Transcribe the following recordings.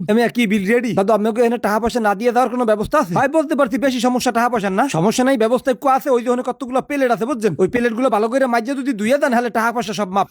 আমি কি বিল রেডি দাদু আপনাকে এনে টাকা পয়সা না দিয়ে দেওয়ার কোনো ব্যবস্থা আছে? হয় বলতে পারছি বেশি সমস্যা টাকা পয়সা না, সমস্যা নাই, ব্যবস্থা একটু আছে। ওই যে কতগুলো প্লেট আছে বুঝছেন, ওই প্লেট গুলো ভালো করে মাঝে যদি ধুয়ে দেন হলে টাকা পয়সা সব মাপ।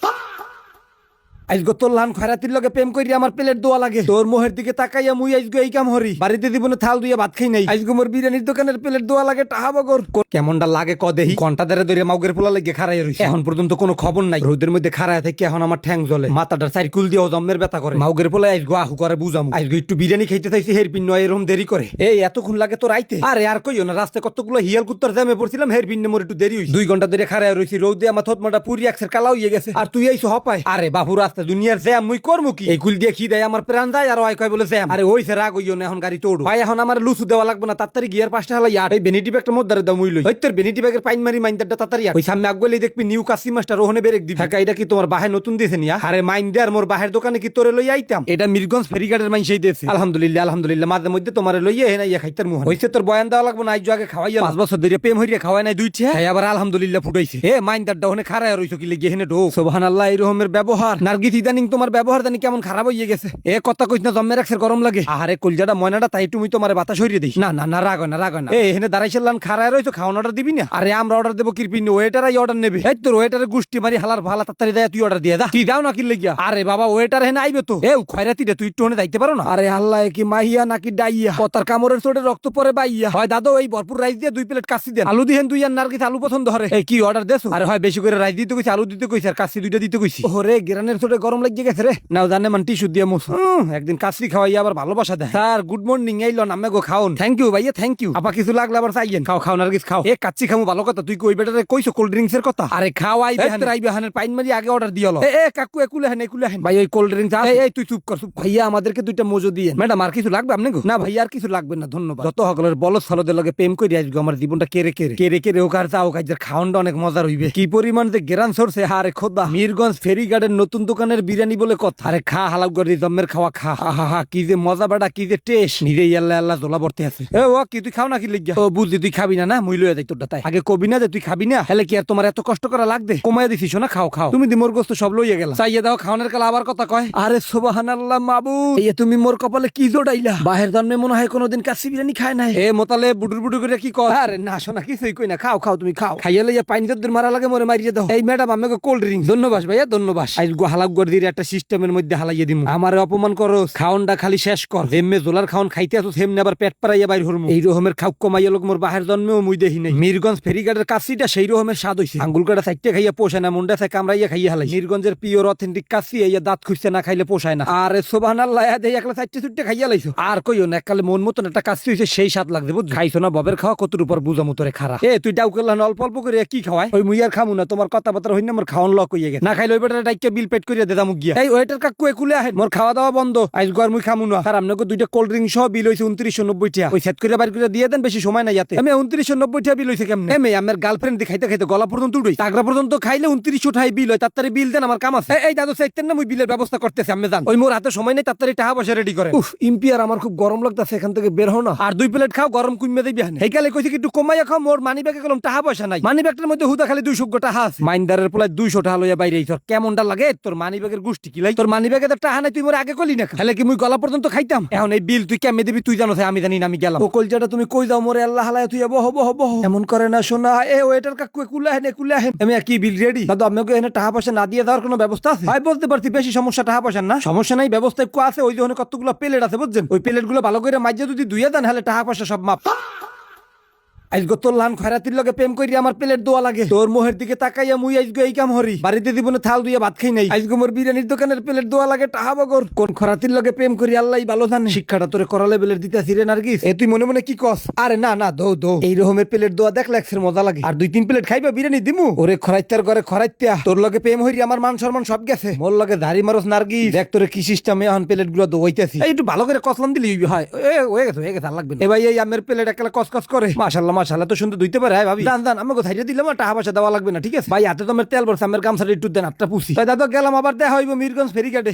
আজগো তোর লান খয়রাতির লগে প্রেম করি আমার প্লেট দোয়া লাগে, তোর মোহের দিকে তাকাইয়া মুই আজগো এই কাম হরি, বাড়িতে দিবনে থাল দুইয়া ভাত খাই নাই, আজগো মোর বিরিয়ানির দোকানের প্লেট দোয়া লাগে টাহা বগর। কেমনটা লাগে ক দেহি, ঘন্টা ধরে মাউগের পোলা লাগে খাড়াই রইছে, এখন পর্যন্ত কোনো খবর নাই। রোদের মধ্যে খাড়ায় থেকে এখন আমার ঠ্যাং জ্বলে, মাথাটা সাইকুল দিয়েও জম্মের ব্যথা করে। মাউগের পোলা আজগো আহু করে বুঝাম, আজগো একটু বিরিয়ানি খাইতে চাইছি, হের পিন নয় এরকম দেরি করে। এই এতক্ষণ লাগে তোর আইতে? আরে আর কইও না, রাস্তায় কতগুলো হিয়াল কুত্তার জ্যামে পড়ছিলাম, হের পিন মোর একটু দেরি হইছে। 2 ঘন্টা ধরে খাড়ায় রইছি, রোদে আমার থতমাটা পুরি একসের কালা হইয়ে গেছে, আর তুই আইছো হপায়। আরে বাবু রাস্তা দুনিয়ার জ্যাম, মুই করমু কি? এই কুল দিয়ে কি দেয় আমার প্রাণ যায়, আর ওই কয় বলে জ্যাম। আরে ওইছে রাগ হইও না, এখন গাড়ি তোড়ো ভাই, এখন আমার লুচু দেওয়া লাগবে না, তাড়াতাড়ি গিয়ার 5টা হলো ইয়ার। এই ভ্যানিটি ব্যাগটা মধ্যে দাও মুই লই, ওই তোর ভ্যানিটি ব্যাগের পাইন মারি মাইন্দারটা তাড়াতাড়ি ওই সামনে আগবেলেই দেখবি নিউ কাসি মাস্টার ওখানে ব্রেক দিবি। হ্যাঁ এটা কি তোমার বাহে নতুন দিয়েছে নিয়া? আরে মাইন্ডে আর মোর বাহের দোকানে কি তোরে লই আইতাম? এটা মিরগঞ্জ ফেরিঘাটের মাইনসেই দিয়েছে। আলহামদুলিল্লাহ আলহামদুলিল্লাহ, মাঝে মধ্যে তোমারে লইয়ে হে না ইয়া খাইতার মুহ হইছে। তোর বয়ান দেওয়া লাগবে না, আইজো আগে খাওয়াইয়া 5 বছর ধরে প্রেম হইরে খাওয়াই নাই দুইটা, হ্যাঁ আবার আলহামদুলিল্লাহ ফুটাইছে। এ মাইন্দারটা ওখানে খাড়ায় রইছো কি লেগে হেনে ঢোক। সুবহানাল্লাহ, এই রকমের ব্যবহার নার্গিস ইদানিং তোমার ব্যবহার জানি কেমন খারাপ হইয়ে গেছে। এ কথা কইছ না, জম্মের রাখছে গরম লাগে। আরে কলজাটা ময়নাটা তাই তুমি তোমার বাতাস হইরে দিস না। না না রাগ হয় না, রাগ হয় না। এই এখানে দাঁড়াইছিলাম খাড়ায় রইছো, খাওয়ান অর্ডার দিবি না? আরে আমরা অর্ডার দেবো কিরপিন, ওয়েটারাই অর্ডার নেবে। এই তোর ওয়েটারের গুষ্টি মারি হালার ভালা তাড়াতাড়ি দেয়, তুই অর্ডার দিয়ে দা। তুই দাও না কি লেগিয়া? আরে বাবা ওয়েটার হেনে আইবে তো। এ খয়রাতি রে, তুই একটু হনে যাইতে পারো না? আরে আল্লাহ, কি মাহিয়া নাকি ডাইয়া, কথার কামড়ের চোটে রক্ত পরে বাইয়া। হয় দাদা ওই ভরপুর রাইস দিয়ে 2 প্লেট কাশি দেন, আলু দিহেন 2 আর নার্গিস আলু পছন্দ হরে। এই কি অর্ডার দেছো? আরে হয় বেশি করে রাইস দিতে কইছি, আলু দিতে কইছি, আর কাশি 2টা দিতে কইছি। ওরে গেরানের চোটে গরম লাগিয়ে গেছে রে। নাও জানে মান টিস্যু দিয়ে মুছ। একদিন কাশি খাওয়াইয়া আবার ভালোবাসা দেয়। স্যার গুড মর্নিং, এই লন আমে গো খাওন। থ্যাংক ইউ ভাইয়া, থ্যাংক ইউ। আপা কিছু লাগলে আবার চাইয়েন। খাও খাও নার্গিস খাও। এ কাচ্চি খামু ভালো কথা, তুই কই বেটারে কইছো কোল্ড ড্রিঙ্কস এর কথা? আরে খাওয়াই বেহান রাইবে হানের পাইন মারি আগে অর্ডার দিয়ালো। এ কাকু একুলে হেন একুলে হেন ভাই, ওই কোল্ড ড্রিঙ্কস আছে। এই তুই চুপ কর, চুপ। ভাইয়া আমাদেরকে 2টা মজো দিয়ে। ম্যাডাম আর কিছু লাগবে আপনি গো? না ভাইয়া আর কিছু লাগবে না, ধন্যবাদ। যত সকলের বলদ সালদের লগে প্রেম করি আজকে আমার জীবনটা কেড়ে কেড়ে কেড়ে কেড়ে ও কার চাও কাজের খাওয়ানটা অনেক মজার হইবে। কি পরিমাণ যে গেরান সরছে, আরে খোদা। মিরগঞ্জ ফেরিঘাটের নতুন দোকানের বিরিয়ানি বলে কথা। আরে খা হালাপ করে জম্মের খাওয়া খা। হা হা কি যে মজা বেটা, কি যে টেস্ট, নিজে আল্লাহ আল্লাহ জোলা ভর্তি আছে। এ ও কি তুই খাও না কি লিখিয়া? ও বুঝলি তুই খাবি না, না মুই লইয়া যাই তোরটা। তাই আগে কবি না যে তুই খাবি না, হেলে কি আর তোমার এত কষ্ট করা লাগবে? কমাইয়া দিছিস না, খাও খাও। তুমি দি মোর গোস্ত সব লইয়া গেলা, চাইয়া দাও খাওয়ানোর কালা আবার কথা কয়। আরে সুবহানাল্লাহ মাবুদ, এই তুমি মোর কপালে কি জোড়াইলা। বাহের জন্মে মনে হয় কোনোদিন কাশি বিরিয়ানি খায় নাই। এ মোতালে বুডুর বুডুর করে কি কয়? আরে না শোনা কিছুই কই না, খাও খাও তুমি খাও। খাইয়া লইয়া পানি যদ্দুর মারা লাগে মোরে মারিয়ে দাও। এই ম্যাডাম আমাকে কোল্ড ড্রিঙ্ক। ধন্যবাদ ভাইয়া ধন্যবাদ। আজ গো হালাপ করে দিয়ে একটা সিস্টেমের মধ্যে হালাইয়া দিমু। আমারে অপমান করো, খাওনটা খালি শেষ কর। যেমনে জোলার খাওন খাইতে আসো সেমনে আবার পেট পাড়াইয়া বাইর হরমু। এই রকমের খাও কমাইয়া লোক মোর বাহের জন্মেও মুই দেখি নাই। মিরগঞ্জ ফেরিঘাটের কাশিটা সেই রকমের স্বাদ হইছে। আঙ্গুল কাটা চাইতে খাইয়া পোষায় না, মুন্ডা চাই কামড়াইয়া খাইয়া হালাই। মিরগঞ্জের পিওর অথেন্টিক কাশি, এই দাঁত খুঁজছে না খাইলে পোষায় না। আরে সুবহানাল্লাহ, একলা চাইতে ছুটতে খাইয়া লাইছো। আর কইও না, এককালে মন মতন একটা কাশি হইছে, সেই স্বাদ লাগছে বুঝ। খাইছো না ববের খাওয়া কতর উপর বুঝামু তোরে খারা। এ তুই ডাউ করলা অল্প অল্প করে কি খাওয়াই? ওই মুই আর খামু না, তোমার কথাবার্তা হইনা মোর খাওয়ান লক হইয়া গেছে। না খাইলে ওই বেটারে ডাইকে বিল পেট করিয়া দেদামু গিয়া। এই ওয়েটার কাকু একুলে আহেন, মোর খাওয়া দাওয়া বন্ধ, আজ গর মুই খামু না। আর আপনাকে 2টা কোল্ড ড্রিঙ্ক সহ বিল হইছে 2990 টাকা। ওই সেট করে বাইর করে দিয়ে দেন, বেশি সময় নাই যাতে। আমি 2990 টাকা বিল হইছে কেমনে? এমে আমার গার্লফ্রেন্ড খাইতে খাইতে গলা পর্যন্ত উড়ই, তাগরা পর্যন্ত খাইলে 2900 টাকা বিল হয়। তাড়াতাড়ি বিল দেন, আমার কাম আছে। এই দাদু চাইতেন না, মুই বিলের ব্যবস্থা করতেছি, আমি জান। ওই মোর হাতে সময় নেই, তাড়াতাড়ি টাকা পয়সা রেডি করেন। উফ ইম্পিয়ার, আমার খুব গরম লাগতাছে, এখান থেকে বের হও না। আর 2 প্লেট খাও, গরম কইমে দিবি হানে। এই কালে কইছি কি একটু কমাইয়া খাও। মোর মানি ব্যাগে কলম টাকা পয়সা নাই, মানি ব্যাগটার মধ্যে হুদা খালি 200 টাকা আছে। মাইন্দারের পোলায় 200 টাকা লইয়া বাইরে আইছর, কেমনটা লাগে? তোর মানি ব্যাগের গুষ্টি কি লাই? তোর মানি ব্যাগে তো টাকা নাই, তুই মোর আগে কইলি না। তাহলে কি মুই গলা পর্যন্ত খাইতাম? এখন এই বিল তুই কেমনে দিবি তুই জানো, আমি জানি না, আমি গেলাম। ও কলজাটা তুমি কই যাও মোরে আল্লাহ হালায়, তুই বহ বহ বহ এমন করে না শোনা। এ ওয়েটার কাকু একুলে হেন একুলে হেন। আমি কি বিল রেডি দাদু? আপনাকে এনে টাকা পয়সা না দিয়ে দেওয়ার কোনো ব্যবস্থা আছে? হয় বলতে পারছি বেশি সমস্যা টাকা পয়সা না, সমস্যা নাই, ব্যবস্থা একটু আছে। ওই যে কতগুলো প্লেট আছে বুঝছেন, ওই প্লেট গুলো ভালো করে মাঝে যদি ধুয়ে দেন হলে টাকা পয়সা সব মাপ। আজগো তোর লান খয়রাতির লগে প্রেম করি আমার প্লেট দোয়া লাগে, তোর মোহের দিকে তাকাইয়া মুই আজগো এই কাম হরি, বাড়িতে দিবনে থাল দুইয়া ভাত খাই নাই। আজগো মোর বিরিয়ানির দোকানের প্লেট দোয়া লাগে টাহা বগর। কোন খরাতির লগে প্রেম করি আল্লাহই ভালো জানে। শিক্ষাটা তোরে করা লেভেলের দিতেছি রে নার্গিস। এ তুই মনে মনে কি কস? আরে না না, দো দো, এই রকমের প্লেট দোয়া দেখলে একসের মজা লাগে। আর 2-3 প্লেট খাইবা বিরিয়ানি দিমু। ওরে খরাইতার ঘরে খরাইত্যা, তোর লগে প্রেম হইরি আমার মান সম্মান সব গেছে। মোর লগে ধারি মারস নার্গিস, দেখ তোরে কি সিস্টেমে এখন প্লেট গুলো দোয়াইতেছি। এই একটু ভালো করে কসলাম দিলি হয়। হয়ে গেছে আর লাগবে না। এ ভাই এই আমের প্লেট একলা কসকস করে, মাশাআল্লাহ মাশাআল্লাহ, তো সুন্দর দুইতে পারে। ভাবি দান দান, আমাকে থাইরে দিলাম, টাকা পয়সা দেওয়া লাগবে না, ঠিক আছে ভাই? হাতে তো আমার তেল ভরছে, আমার গামছাটা একটু দেন, আটটা পুষি। দাদা গেলাম, আবার দেখা হইব মিরগঞ্জ ফেরিঘাটে।